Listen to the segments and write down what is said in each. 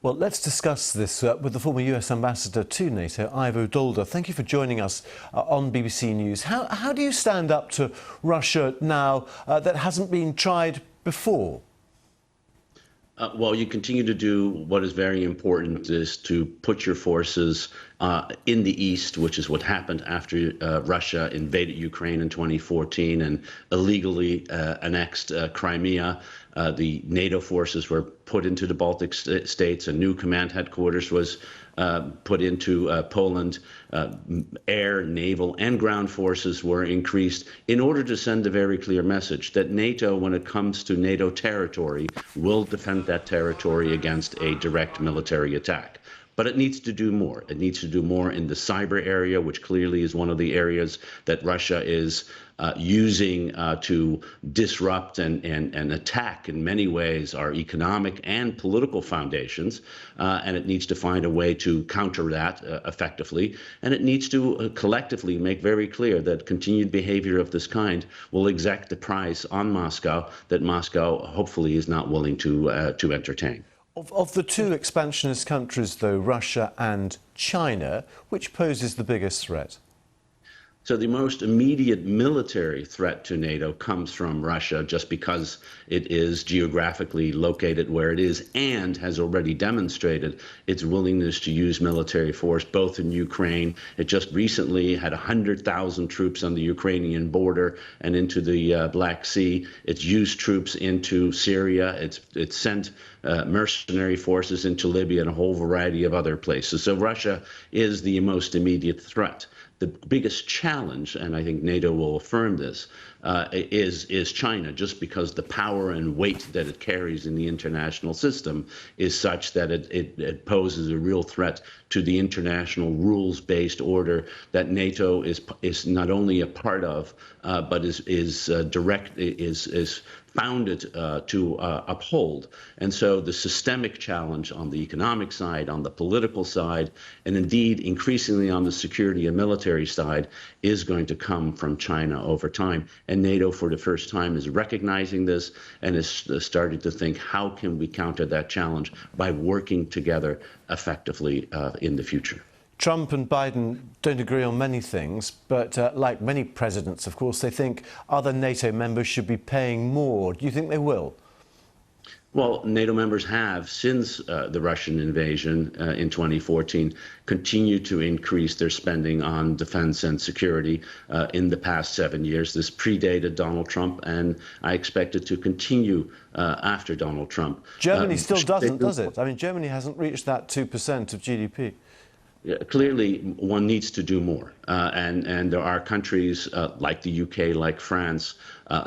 Well, let's discuss this with the former US Ambassador to NATO, Ivo Daalder. Thank you for joining us on BBC News. How do you stand up to Russia now that hasn't been tried before? Well, you continue to do what is very important, is to put your forces in the east, which is what happened after Russia invaded Ukraine in 2014 and illegally annexed Crimea. The NATO forces were put into the Baltic states. A new command headquarters was put into Poland. Air, naval, and ground forces were increased in order to send a very clear message that NATO, when it comes to NATO territory, will defend that territory against a direct military attack. But it needs to do more. It needs to do more in the cyber area, which clearly is one of the areas that Russia is using to disrupt and attack in many ways our economic and political foundations. And it needs to find a way to counter that effectively. And it needs to collectively make very clear that continued behavior of this kind will exact the price on Moscow that Moscow hopefully is not willing to entertain. Of the two expansionist countries, though, Russia and China, which poses the biggest threat? So the most immediate military threat to NATO comes from Russia, just because it is geographically located where it is and has already demonstrated its willingness to use military force, both in Ukraine. It just recently had 100,000 troops on the Ukrainian border and into the Black Sea. It's used troops into Syria. It's sent mercenary forces into Libya and a whole variety of other places. So Russia is the most immediate threat. The biggest challenge, and I think NATO will affirm this, is China, just because the power and weight that it carries in the international system is such that it poses a real threat to the international rules-based order that NATO is not only a part of, but is founded to uphold. And so the systemic challenge on the economic side, on the political side, and indeed increasingly on the security and military side is going to come from China over time. And NATO, for the first time, is recognizing this and is starting to think, how can we counter that challenge by working together effectively in the future? Trump and Biden don't agree on many things, but like many presidents, of course, they think other NATO members should be paying more. Do you think they will? Well, NATO members have, since the Russian invasion in 2014, continued to increase their spending on defense and security in the past 7 years. This predated Donald Trump, and I expect it to continue after Donald Trump. Germany still doesn't, does it? I mean, Germany hasn't reached that 2% of GDP. Clearly, one needs to do more. And there are countries like the UK, like France,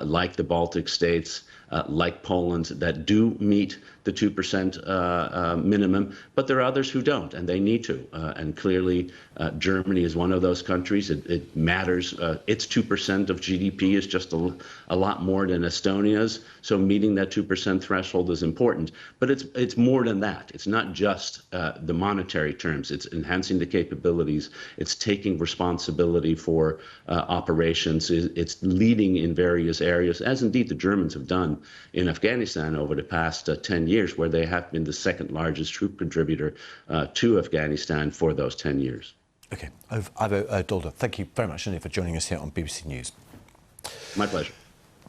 like the Baltic states, like Poland, that do meet the 2% minimum, but there are others who don't, and they need to. And clearly, Germany is one of those countries. It matters. Its 2% of GDP is just a lot more than Estonia's, so meeting that 2% threshold is important. But it's more than that. It's not just the monetary terms. It's enhancing the capabilities. It's taking responsibility for operations. It's leading in various areas, as indeed the Germans have done in Afghanistan over the past 10 years, where they have been the second largest troop contributor to Afghanistan for those 10 years. OK. Ivo Daalder, thank you very much indeed for joining us here on BBC News. My pleasure.